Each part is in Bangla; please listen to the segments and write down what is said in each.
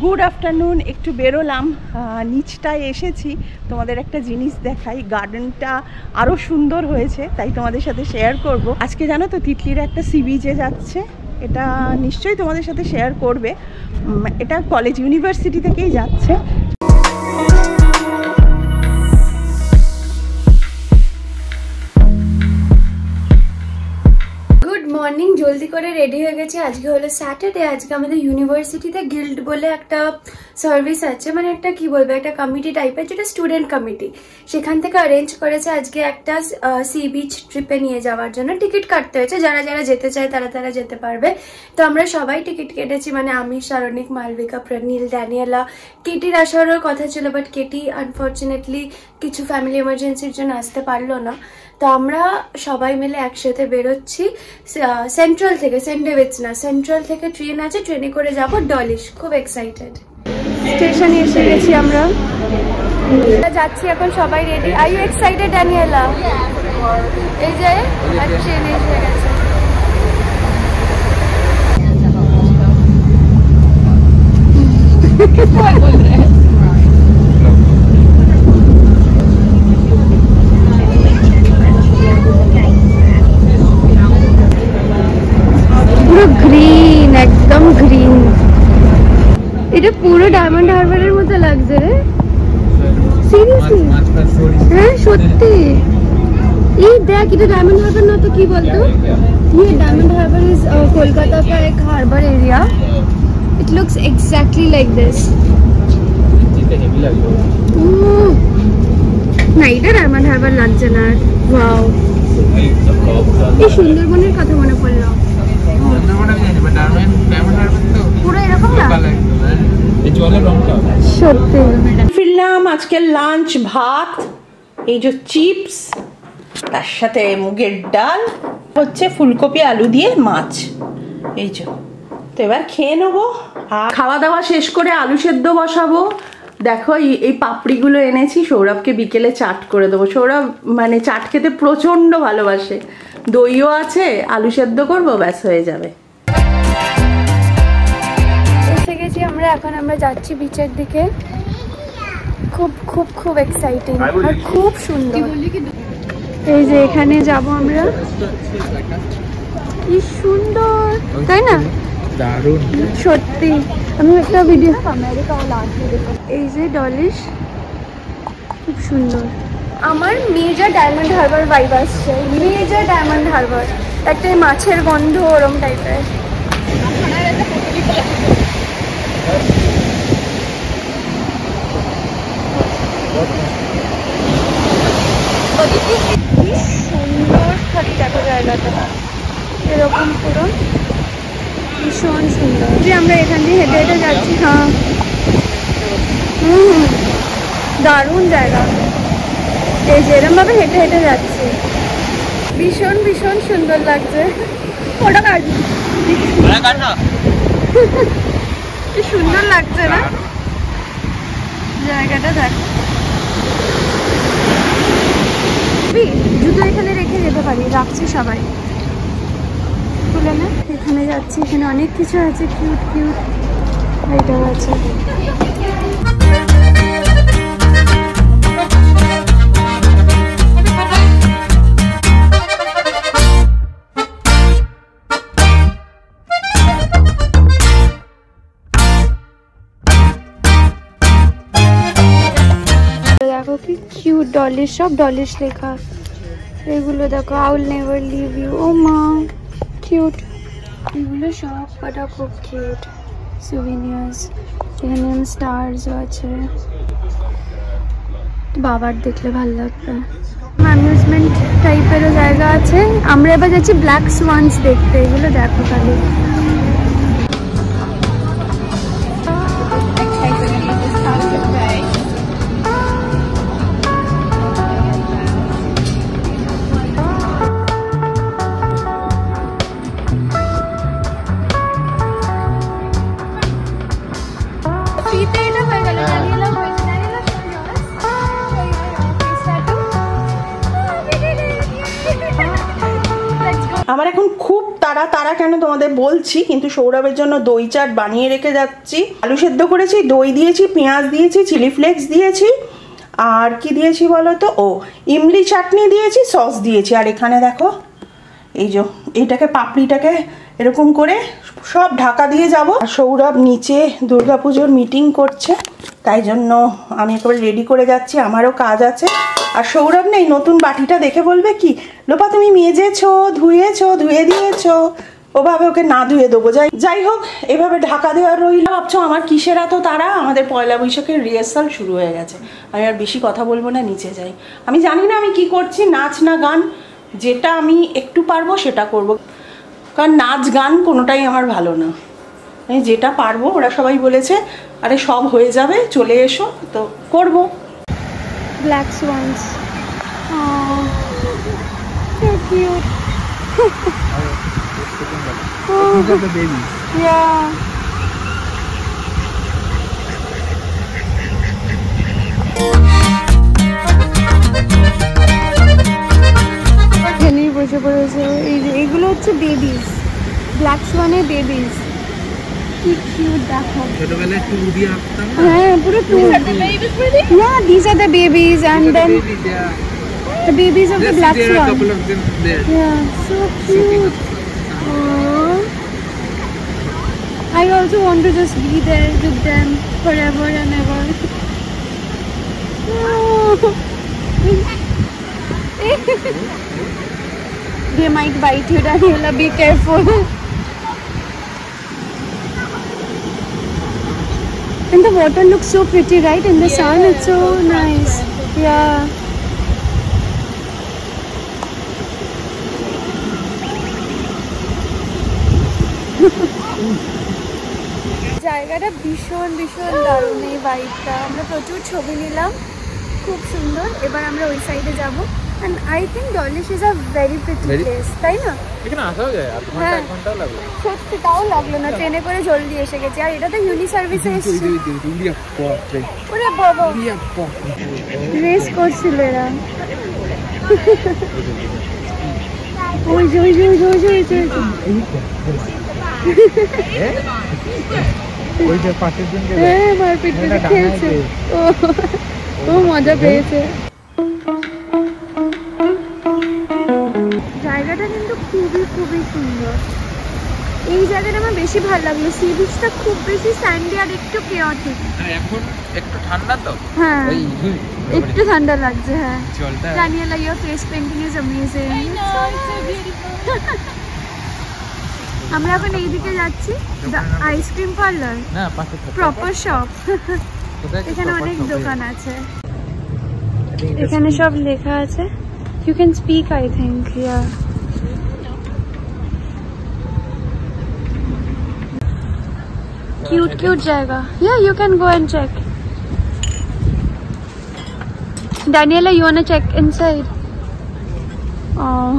Good afternoon. একটু বেরোলাম, নিচটায় এসেছি, তোমাদের একটা জিনিস দেখাই। গার্ডেনটা আরও সুন্দর হয়েছে, তাই তোমাদের সাথে শেয়ার করব। আজকে জানো তো তিতলিরা একটা সি বিচে যাচ্ছে, এটা নিশ্চয়ই তোমাদের সাথে শেয়ার করবে। এটা কলেজ ইউনিভার্সিটি থেকেই যাচ্ছে। মর্নিং জলদি করে রেডি হয়ে গেছে। আজকে হলো স্যাটারডে। আজকে আমাদের ইউনিভার্সিটিতে গিল্ড বলে একটা সার্ভিস আছে, মানে একটা কি বলবো, একটা কমিটি টাইপের, যেটা স্টুডেন্ট কমিটি, সেখান থেকে অ্যারেঞ্জ করেছে আজকে একটা সি বিচ ট্রিপে নিয়ে যাওয়ার জন্য। টিকিট কাটতে হয়েছে, যারা যারা যেতে চায় তারা তারা যেতে পারবে। তো আমরা সবাই টিকিট কেটেছি, মানে আমি, শারণিক, মালবিকা, প্রনীল, ড্যানিয়েলা। কেটির আসারও কথা ছিল, বাট কেটি আনফর্চুনেটলি কিছু ফ্যামিলি এমার্জেন্সির জন্য আসতে পারলো না। তো আমরা সবাই মিলে একসাথে বেরোচ্ছি সেন্ট্রাল থেকে, সেন্ট ডেভিডস না, সেন্ট্রাল থেকে ট্রেন আছে, ট্রেনে করে যাব ডলিশ। খুব এক্সাইটেড। স্টেশনে এসে গেছি আমরা, যাচ্ছি এখন, সবাই ready. Are you excited Daniela? এই যে ট্রেনে এসে গেছে। পুরো গ্রিন, একদম গ্রিন। এটা পুরো ডায়মন্ড হারবারের মতো লাগছে রে, সিরিয়াসলি। হ্যাঁ সত্যি। এই দেখ, এটা ডায়মন্ড হারবার না তো কি বলতো? ये डायमंड हार्बर इज कोलकाता का एक harbour area. It looks exactly like this. না, এটা ডায়মন্ড হারবার লাগছে না। ওয়াও, এই সুন্দরবনের কথা মনে পড়লো। পুরো এরকম না সত্যি। ফিরলাম। আজকে লাঞ্চ ভাত, এই যে চিপস, তার সাথে মুগের ডাল, হচ্ছে ফুলকপি আলু দিয়ে মাছ, এই যে। তো এবার খেয়ে নেবো। আর খাওয়া দাওয়া শেষ করে আলু সেদ্ধ বসাবো। দেখো এই পাপড়িগুলো এনেছি, সৌরভকে বিকেলে চাট করে দেবো। সৌরভ মানে চাট খেতে প্রচন্ড ভালোবাসে। দইও আছে, আলু সেদ্ধ করবো, ব্যাস হয়ে যাবে। এসে গেছি আমরা, এখন আমরা যাচ্ছি বিচের দিকে। খুব খুব খুব এক্সাইটিং আর খুব সুন্দর। এই যে এখানে যাব আমরা, কি সুন্দর, তাই না? দারুণ সত্যি। আমি একটা ভিডিও, এই যে ডলিশ, খুব সুন্দর। আমার মেজর ডায়মন্ড হারবার ভাইব আসছে, মেজর ডায়মন্ড হারবার। একটা মাছের গন্ধ ওরম টাইপের। সুন্দর খালি দেখো জায়গাটা, এরকম পুরো ভীষণ সুন্দর। যে আমরা এখান দিয়ে হেঁটে হেঁটে যাচ্ছি। হ্যাঁ দারুণ জায়গা। এই যে এরকম ভাবে হেঁটে হেঁটে যাচ্ছি, ভীষণ ভীষণ সুন্দর লাগছে। ওটা কাটবি, কি সুন্দর লাগছে না জায়গাটা? দেখো, জুতো এখানে রেখে যেতে পারি, রাখছি সবাই খুলে না। এখানে যাচ্ছি, এখানে অনেক কিছু আছে, কিউট কিউট আইটেম আছে। দেখো কি কিউট ডলিশ, সব ডলিশ লেখা। এগুলো দেখো, I will never leave you. ও মা, কিউট। এগুলো সব কটা খুব কিউট সুভিনিয়ার্স। এখানে স্টারসও আছে, বাবার দেখলে ভালো লাগবে। অ্যামিউজমেন্ট টাইপেরও জায়গা আছে। আমরা এবার যাচ্ছি ব্ল্যাক সোয়ান্স দেখতে। এগুলো দেখো খালি। আমার এখন খুব তারা তারা কেন তোমাদের বলছি, কিন্তু সৌরভের জন্য দই চাট বানিয়ে রেখে যাচ্ছি। আলু সেদ্ধ করেছি, দই দিয়েছি, পেঁয়াজ দিয়েছি, চিলি ফ্লেক্স দিয়েছি, আর কি দিয়েছি বলো তো, ও ইমলি চাটনি দিয়েছি, সস দিয়েছি। আর এখানে দেখো এই যে এইটাকে পাপড়িটাকে এরকম করে সব ঢাকা দিয়ে যাব। আর সৌরভ নিচে দুর্গাপুজোর মিটিং করছে, তাই জন্য আমি একেবারে রেডি করে যাচ্ছি, আমারও কাজ আছে। আর সৌরভ নেই, নতুন বাটিটা দেখে বলবে কি, লোপা তুমি মেজেছো, ধুয়েছো, ধুয়ে দিয়েছো, ওভাবে ওকে না ধুয়ে দেবো। যাই হোক, এভাবে ঢাকা দেওয়ার রইল। ভাবছো আমার কিসের এত তারা? আমাদের পয়লা বৈশাখের রিহার্সাল শুরু হয়ে গেছে। আমি আর বেশি কথা বলবো না, নিচে যাই। আমি জানি না আমি কি করছি, নাচ না গান, যেটা আমি একটু পারবো সেটা করব, কারণ নাচ গান কোনোটাই আমার ভালো না। আমি যেটা পারবো, ওরা সবাই বলেছে আরে সব হয়ে যাবে, চলে এসো, তো করবো। Black swans. Oh, so cute. Oh, these are the babies. Yeah. এখানেই বসে পড়েছে। এইগুলো হচ্ছে বেবিস, ব্ল্যাক সোয়ানের বেবিস। কি কিউট দেখো। ছোটবেলায় টু দিয়ে আঁকতাম। হ্যাঁ, পুরো two. Yeah, these are the babies, and then the babies of the black swan. There are a couple of them there. Yeah, so cute. Aww. I also want to just be there with them forever and ever. They might bite you, Daniela. Be careful. And the water looks so pretty, right? In the sun, it's so nice. Yeah. জায়গাটা ভীষণ ভীষণ দারুণ, এই বাইকটা। আমরা প্রচুর ছবি নিলাম, খুব সুন্দর। এবার আমরা ওই সাইডে যাবো। And I think Dawlish is a very pretty place, তাই না? এখানে আসাও যায়, আধ ঘন্টা এক ঘন্টাও লাগবে। সত্যি তাও লাগলো না, ট্রেনে করে জলদি এসে গেছি। আর এটা তো ইউনি সার্ভিসে এসেছি। ওরে বাবা, রেস করছিল এরা। ওই যে ওই যে ওই যে ওই যে ওই যে ওই যে পাশের দিন গেলে হ্যাঁ, মারপিট করে খেলছে। ও মজা পেয়েছে। জায়গাটা কিন্তু খুবই খুবই সুন্দর। এই জায়গাটা আমার বেশি ভালো লাগলো। সি বিচটা খুব বেশি স্যান্ডি আর একটু কেওটিক। এখন একটু ঠান্ডা তো, হ্যাঁ একটু ঠান্ডা লাগছে। হ্যাঁ, জলটা। Daniela, your face painting is amazing. I know, it's so beautiful. আমরা এখন এইদিকে যাচ্ছি, আইসক্রিম পার্লার না পাশে প্রপার শপ। এখানে অনেক দোকান আছে, এখানে সব লেখা আছে। You can speak, I think. Yeah. Cute jayega. Yeah, you can go and check. Daniela, you wanna check inside? Oh.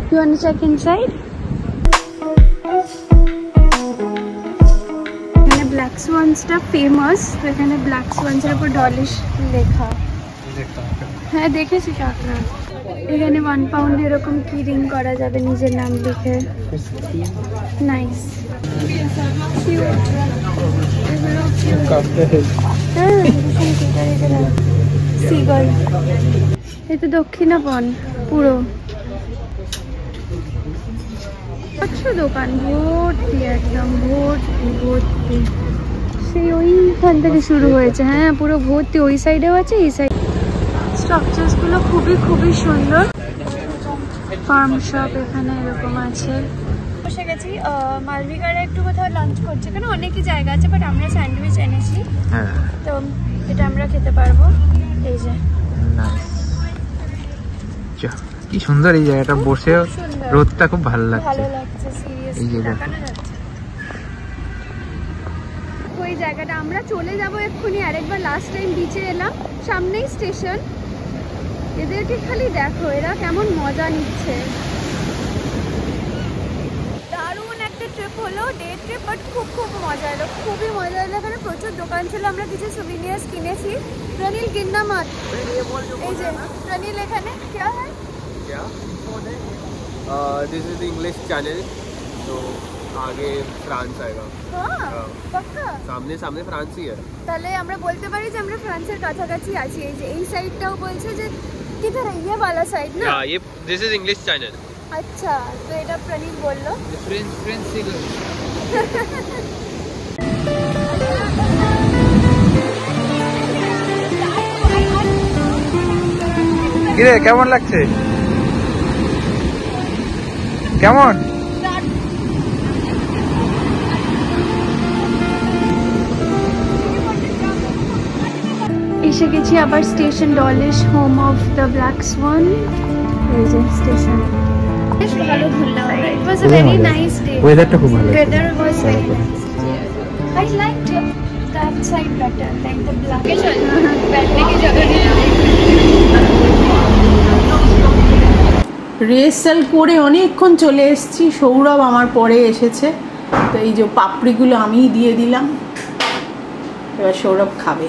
You wanna check inside? এখানে ব্ল্যাক সোয়ান্সটা ফেমাস, তো এখানে ব্ল্যাক সোয়ান্সের উপর ডলিশ লেখা। হ্যাঁ, দেখেছি কাকড়া। এখানে 1 পাউন্ড এরকম কি রিং করা যাবে নিজের নাম লিখে। Nice, cute. এগুলো সিগল। এই তো দক্ষিণাপন পুরো। আচ্ছা, দোকান ভর্তি, একদম ভর্তি ভর্তি। সেই ওইখান থেকে শুরু হয়েছে। হ্যাঁ, পুরো ভর্তি। ওই সাইডেও আছে, এই সাইড। স্ট্রাকচার্স গুলো খুবই খুবই সুন্দর। ফার্ম শপ এখানে এরকম আছে। বসে গেছি, মালবিকারা একটু কোথাও লাঞ্চ করছে, কেন অনেকই জায়গা আছে, বাট আমরা স্যান্ডউইচ এনেছি, তো এটা আমরা খেতে পারবো। এই যে কি সুন্দর এই জায়গাটা, বসে রোদটা খুব ভালো লাগছে। সিরিয়াসলি দেখানো যাচ্ছে ওই জায়গাটা। আমরা চলে যাবো এক্ষুনি। আরেকবার লাস্ট টাইম বিচে এলাম, সামনেই স্টেশন। এদেরকে খালি দেখো, এরা কেমন মজা নিচ্ছে। দারুণ একটা ট্রিপ হলো, ডে ট্রিপ, বাট খুব খুব মজা এলো, খুবই মজা এলো। এখানে প্রচুর দোকান ছিল, আমরা কিছু সুভিনিয়ার্স কিনেছি। রনিল কিন্না মাত, এই যে রনিল এখানে क्या है? दिस इज इंग्लिश चैनल, तो आगे फ्रांस आएगा। হ্যাঁ পাক্কা सामने सामने फ्रांस ही है। তাহলে আমরা বলতে পারি যে আমরা ফ্রান্সের কাছাকাছি আছি। এই যে এই সাইডটাও বলছে যে किधर है ये वाला साइड ना? ये दिस इज इंग्लिश चैनल। अच्छा, तो এটা প্রণীত বললো। फ्रेंच सिगर কিরে কেমন লাগছে? কেমন? এসে গেছি আবার station Dawlish, home of the black swan. এই যে স্টেশন, বেশ ভালো ঘুরলাম আমরা। It was a very nice day. ওয়েদারটা খুব ভালো। Weather was very nice. I liked that side better, like the black. बैठने की जगह नहीं। রিহার্সাল করে অনেকক্ষণ চলে এসেছি। সৌরভ আমার পরে এসেছে, তো এই যে পাপড়িগুলো আমিই দিয়ে দিলাম। এবার সৌরভ খাবে।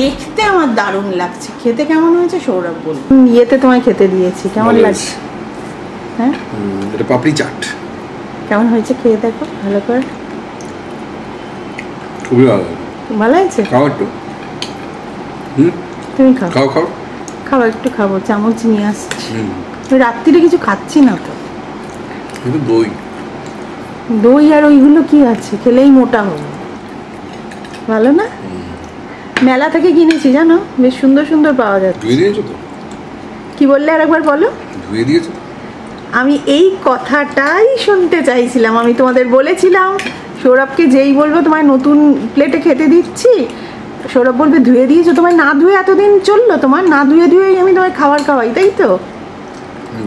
দেখতে আমার দারুণ লাগছে, খেতে কেমন হয়েছে সৌরভ বল। ইয়েতে তোমায় খেতে দিয়েছি, কেমন লাগছে? হ্যাঁ, এটা পাপড়ি চাট কেমন হয়েছে খেয়ে দেখো ভালো করে। খুবই ভালো, ভালো হয়েছে? খাও একটু। তুমি খাও খাও খাও খাও, একটু খাবো, চামচ নিয়ে আসছি। ওই রাত্রিরে কিছু খাচ্ছি না তো। কিন্তু দই দই আর ওইগুলো কি আছে, খেলেই মোটা হবে। ভালো না? মেলা থেকে কিনেছি জানো, বেশ সুন্দর সুন্দর পাওয়া যাচ্ছে। ধুয়ে দিয়েছো তো? কি বললে আর একবার বলো। ধুয়ে দিয়েছো? আমি এই কথাটাই শুনতে চাইছিলাম। আমি তোমাদের বলেছিলাম সৌরভকে যেই বলবো তোমায় নতুন প্লেটে খেতে দিচ্ছি, সৌরভ বলবে ধুয়ে দিয়েছো। তোমায় না ধুয়ে এতদিন চললো? তোমার না ধুয়ে ধুয়েই আমি তোমায় খাবার খাওয়াই, তাই তো?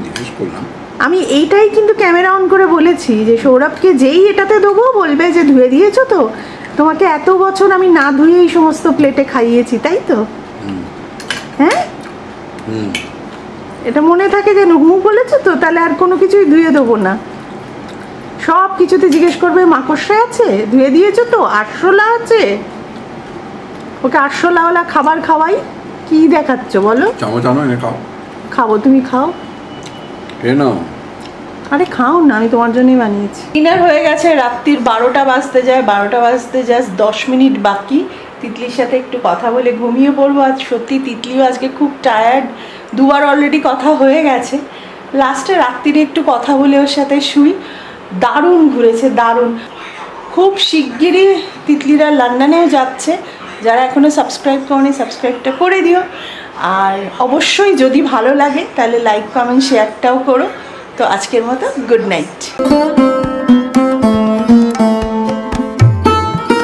জিজ্ঞেস করলাম। আমি এইটাই কিন্তু ক্যামেরা অন করে বলেছি যে সৌরভকে যেই এটাতে দেবো বলবে যে ধুয়ে দিয়েছো তো। তোমাকে এত বছর আমি না ধুয়ে এই সমস্ত প্লেটে খাইয়েছি, তাই তো? হ্যাঁ, এটা মনে থাকে যে মুখ বলেছো তো, তাহলে আর কোনো কিছুই ধুয়ে দেবো না। সব কিছুতে জিজ্ঞেস করবে মাকড়সা আছে, ধুয়ে দিয়েছো তো, আরশোলা আছে। ওকে আরশোলাওয়ালা খাবার খাওয়াই। কি দেখাচ্ছ বলো? চামচ আনো, এনে খাও। খাবো, তুমি খাও। কেন? আরে খাও না, আমি তোমার জন্যই বানিয়েছি। ডিনার হয়ে গেছে, রাত্রির 12টা বাজতে যায়। 12টা বাজতে জাস্ট 10 মিনিট বাকি। তিতলির সাথে একটু কথা বলে ঘুমিয়ে পড়বো। আজ সত্যি তিতলিও আজকে খুব টায়ার্ড, দুবার অলরেডি কথা হয়ে গেছে। লাস্টে রাত্রিরে একটু কথা বলে ওর সাথে শুই। দারুণ ঘুরেছে, দারুণ। খুব শিগগিরই তিতলিরা লন্ডনেও যাচ্ছে। যারা এখনও সাবস্ক্রাইব করনি সাবস্ক্রাইবটা করে দিও। আর অবশ্যই যদি ভালো লাগে তাহলে লাইক কমেন্ট শেয়ারটাও করো। তো আজকের মতো গুড নাইট।